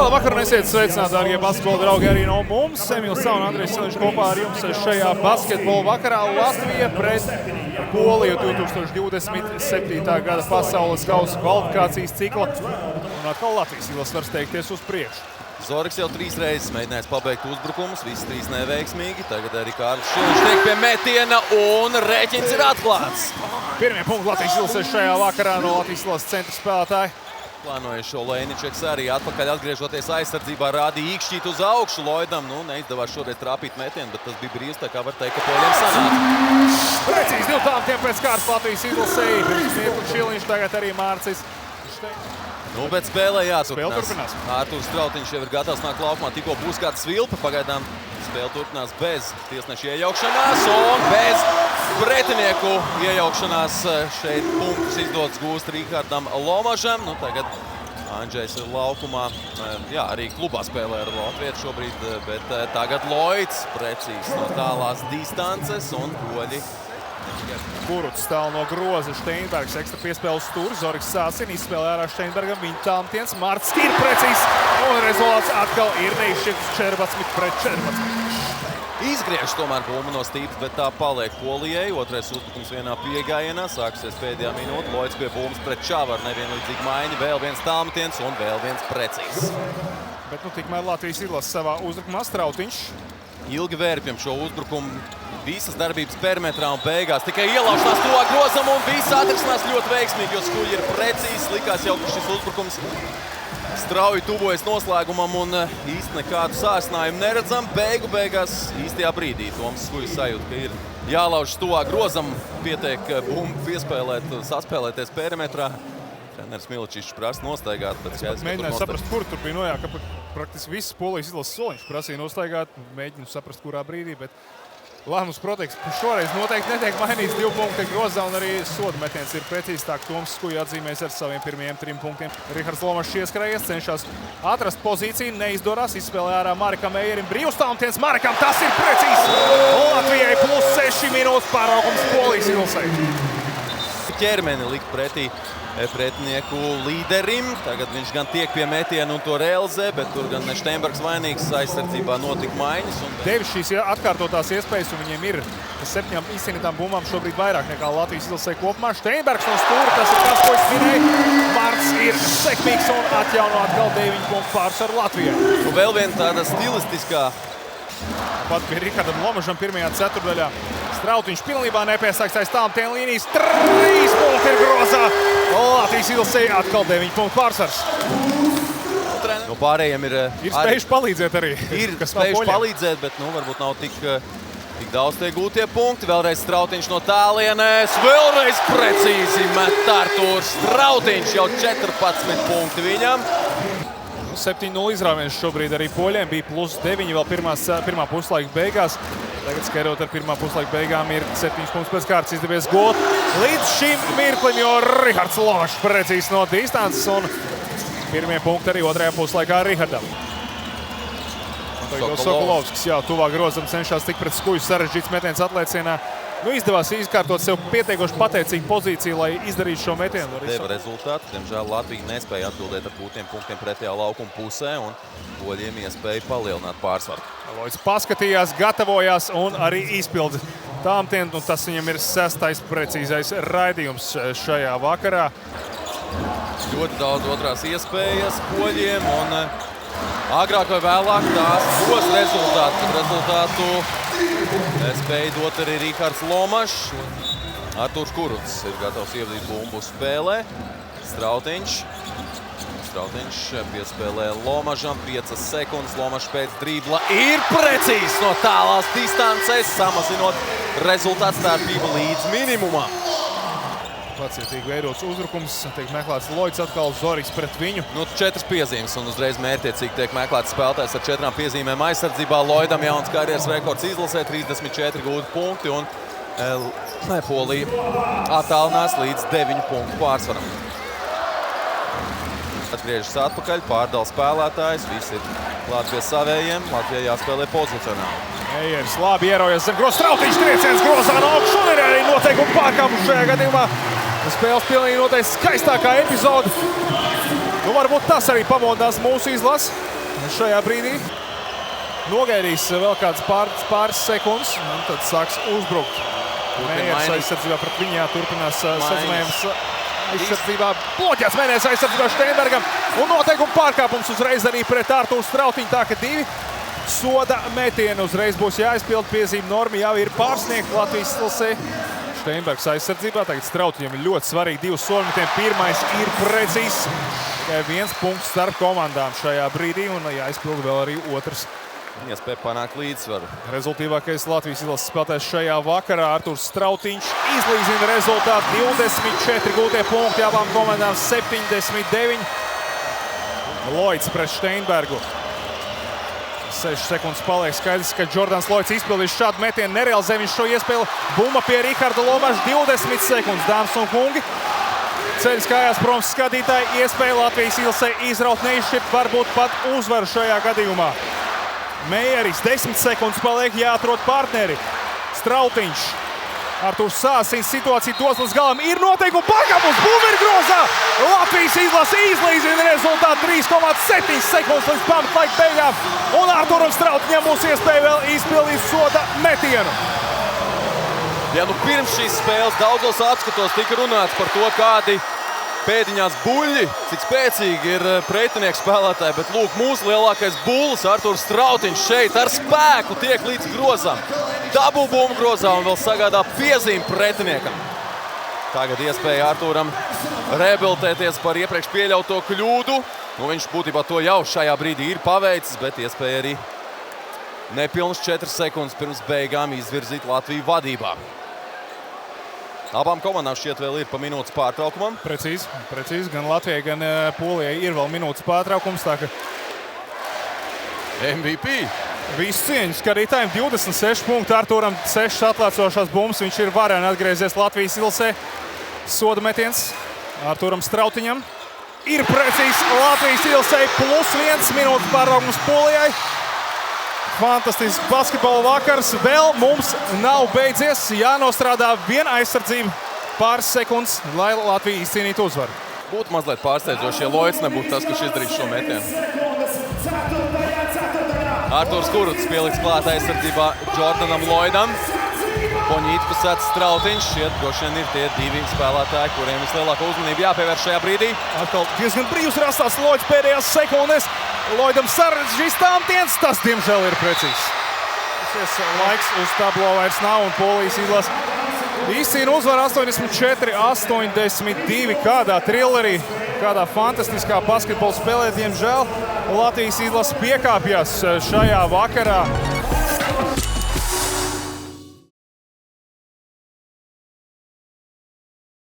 Labvakar un esiet sveicināti, dārgie basketbola draugi, arī no mums. Emīls Sauna, Andrejs Siliņš kopā ar jums šajā basketbola vakarā. Latvija pret Poliju 2027. gada pasaules kausa kvalifikācijas cikla. Un atkal Latvijas izlase var steigties uz priekšu. Zorigs jau 3 reizes mēģinājis pabeigt uzbrukumus, visas 3 neveiksmīgi. Tagad arī Kārlis Šiliņš tiek pie metiena un rēķins ir atklāts. Pirmie punkti Latvijas izlase šajā vakarā no Latvijas izlases centra spēlētāja. Plānojušo Lēničeks arī atpakaļ atgriežoties aizsardzībā rādīja īkšķīt uz augšu Loidam. Neizdevās šoreiz trāpīt metienu, bet tas bija brīvs, tā kā var teikt, ka poļiem sanāca. Precīzi 2 tāmtiem pēc kārtas Latvijas izlasēji. Pirms mirkli Šiliņš, tagad arī Mārcis. Nu, bet spēlē Spēle turpinās. Ārturs Strautiņš jau ir gatavs nākt laukumā. Tikko būs kāda svilpa. Pagaidām spēle turpinās bez tiesneša iejaukšanās un bez pretinieku iejaukšanās. Šeit punktus izdodas gūst Rihardam Lomažam. Nu, tagad Andžejs ir laukumā. Jā, arī klubā spēlē ar Latvietu šobrīd, bet tagad Loids precīzi no tālās distances un poļi. Kuruts stāv no groza, Steinbergs ekstra piespēles stūri, Zorigs Sāsina izspēlē ārā Steinbergam, viņa tāmtiens, Mārcis ir precīzs un rezultāts atkal ir neizšķirts 14-14. Izgriež tomēr bumbu no stīpas, bet tā paliek Polijai. Otrais uzbrukums vienā piegājienā, sāksies pēdējā minūte. Loids pie bumbas pret Čavaru, nevienlīdzīgi maiņa, vēl viens tāmtiens un vēl viens precīzs. Bet tikmēr Latvijas izlase savā uzbrukumā Strautiņš. Ilgi vērpjam šo uzbrukumu. Visas darbības perimetrā un beigās tikai ielaušanās tuvāk grozam un viss atrisinās ļoti veiksmīgi, jo skuļi ir precīzi. Likās jau, ka šis uzbrukums strauji tuvojas noslēgumam un īsti nekādu sāsinājumu neredzam. Beigās īstajā brīdī Toms Skuļs sajūt, ka ir jālauž tuvāk grozam, pietiek bumbu piespēlēt, saspēlēties perimetrā. Treneris Miličišs prasa nostaigāt. Mēģināju saprast, kur tur bija nojā, ka praktiski visas Polijas izlases soliņš prasīja nostaigāt. Mēģinu saprast, kurā brīdī, bet lēmums protekts šoreiz noteikti netiek mainīts 2 punkti grozā un arī soda metiens ir precīzāk. Toms Skuļs atzīmēs ar saviem pirmajiem 3 punktiem. Rihards Lomašs ieskrējies, cenšas atrast pozīciju, neizdodas, izspēlē ārā Marikam Ejerim. Brīvs tāmtiens Marikam, tas ir precīzi! Latvijai plus 6 minūtes pāraugums Polijas izlasei. Ķermeni likt pretī pretinieku līderim. Tagad viņš gan tiek pie metiena un to realizē, bet tur gan Steinbergs vainīgs, aizsardzībā notika maiņas. Devis šīs atkārtotās iespējas, un viņiem ir 7 izcīnītām bumbām šobrīd vairāk nekā Latvijas izlasē kopumā. Steinbergs no stūra, tas ir tas, ko es minēju. Marts ir sekmīgs un atjauno atkal 9 punktu pārsvaru Latvijai. Un vēl viena tāda stilistiskā. Pat pie Rihardam Lomažam pirmajā ceturdaļā. Strautiņš pilnībā nepiesaikts aiz tāmtiena līnijas. 3 punkti ir grozā. Latvijas izlasē atkal 9 punktu pārsvars. No pārējiem ir spējuši palīdzēt arī. Ir spējuši palīdzēt, bet varbūt nav tik daudz tie gūtie punkti. Vēlreiz Strautiņš no tālienes. Vēlreiz precīzi met Ārturs Strautiņš. Jau 14 punkti viņam. 7-0 izrāviens šobrīd arī poļiem. Bija plus 9 vēl pirmā puslaika beigās. Tagad skaidrot ar pirmā puslaika beigām ir 7 punktus pēc kārtas izdevies gūt līdz šim mirklim, jo Rihards Lomašs precīzi no distances un pirmie punkti arī otrajā puslaikā Rihardam. Sokolovskis jau tuvāk grozam cenšas tik pret Skuļu, sarežģīts metiens atliecienā. Izdevās izkārtot sev pietiekoši pateicīgu pozīciju, lai izdarītu šo metienu. Deva rezultātu. Diemžēl Latvija nespēja atbildēt ar gūtiem punktiem pretējā laukuma pusē un poļiem iespēja palielināt pārsvaru. Loids paskatījās, gatavojās un arī izpilda tāmtienu. Tas viņam ir 6. precīzais raidījums šajā vakarā. Ļoti daudz otrās iespējas poļiem un agrāk vai vēlāk tās dos rezultātu spēja dot arī Rihards Lomašs. Ārturs Kuruts ir gatavs ievadīt bumbu spēlē. Strautiņš piespēlē Lomažam 5 sekundes. Lomašs pēc dribla ir precīzs no tālās distances, samazinot rezultātu starpību līdz minimumam. Pacietīgi veidots uzbrukums, tiek meklēts Loids atkal, Zorigs pret viņu. 4 piezīmes un uzreiz mērķiecīgi tiek meklēts spēlētājs ar 4 piezīmēm aizsardzībā. Loidam jauns karjeras rekords izlasē, 34 gūti punkti un Polija attālinās līdz 9 punktu pārsvaram. Atgriežas atpakaļ, pārdala spēlētājs, visi ir klāt pie savējiem. Latvijai jāspēlē pozicionāli. Ejers labi ierojas zem groza, Strautiņš trieciens grozā no augšu un ir arī noteikumi pārkāpums šajā gadījumā. Spēles pilnīgi noteikti skaistākā epizode. Varbūt tas arī pamodinās mūsu izlasi. šajā brīdī. Nogaidīs vēl kāds pāris sekundes, un tad sāks uzbrukt. Mējers aizsardzībā pret viņu jāturpinās sazinājumus aizsardzībā. Bloķēts Mējers aizsardzībā Steinbergam. Un noteikuma pārkāpums uzreiz arī pret Artūru Strautiņu. Tā ka 2 soda metieni uzreiz būs jāizpild. Piezīme norma jau ir pārsniegta Latvijas izlasē. Steinbergs aizsardzībā. Tagad Strautiņam ir ļoti svarīgi 2 soda metieni. Pirmais ir precīzs. Tikai 1 punkts starp komandām šajā brīdī. Un jāizpild vēl arī otrs. Iespēja panākt līdzsvaru. Rezultīvākais Latvijas izlases spēlētājs šajā vakarā Artūrs Strautiņš izlīdzina rezultātu 24 gūtie punkti abām komandām 79. Loits pret Steinbergu. 6 sekundes paliek skaidrs, ka Jordans Loits izpildīs šādu metienu, nerealizē viņš šo iespēju. Bumba pie Riharda Lomaša 20 sekundes, dāmas un kungi. Ceļas kājās proms skatītāji, iespēja Latvijas izlasē izraut neizšķirt, varbūt pat uzvaru šajā gadījumā. Mējeris 10 sekundes paliek, jāatrod partneri. Strautiņš. Artūrs Sāsins situāciju dos līdz galam. Ir noteikuma pārkāpums. Bumba ir grozā. Latvijas izlase izlīdzina rezultātu 3,7 sekundes līdz pamatlaika beigām. Un Artūram Strautiņam būs iespēja vēl izpildīt soda metienu. Ja nu pirms šīs spēles daudzos apskatos tika runāts par to, kādi pēdiņās buļļi, cik spēcīgi ir pretinieku spēlētāji, bet lūk, mūsu lielākais bullis Artūrs Strautiņš šeit ar spēku tiek līdz grozam. Dabū bumbu grozā un vēl sagādā piezīmi pretiniekam. Tagad iespēja Artūram rehabilitēties par iepriekš pieļauto kļūdu. Nu, viņš būtībā to jau šajā brīdī ir paveicis, bet iespēja arī nepilnas 4 sekundes pirms beigām izvirzīt Latviju vadībā. Abām komandām šķiet vēl ir pa minūtes pārtraukumam. Precīzi. Gan Latvijai, gan Polijai ir vēl minūtes pārtraukums. Tā ka MVP. Visu cieņu skatītājiem 26 punkti. Artūram 6 atlēcošās bumbas. Viņš ir varēni atgriezies Latvijas izlasē. Soda metiens Artūram Strautiņam. Ir precīzi Latvijas izlasē +1 minūtes pārtraukums Polijai. Fantastisks basketbola vakars. Vēl mums nav beidzies. Jānostrādā viena aizsardzība pāris sekundes, lai Latvija izcīnītu uzvaru. Būtu mazliet pārsteidzoši, ja Loits nebūtu tas, kurš izdarīs šo metienu. Artūrs Kuruts pieliks klāt aizsardzībā Jordanam Loidam. Poņīti Sats Strautiņš. Šiet droši vien ir tie 2 spēlētāji, kuriem vislielāko uzmanību jāpievērš šajā brīdī. Atkal diezgan brīvs rastās Loits pēdējās sekundes. Loidam sarežģīs tāmtiens, tas diemžēl ir precīzs. Laiks uz tablo vairs nav un Polijas izlase izcīna uzvaru 84-82. Kādā trillerī, kādā fantastiskā basketbola spēlē, diemžēl Latvijas izlase piekāpjas šajā vakarā.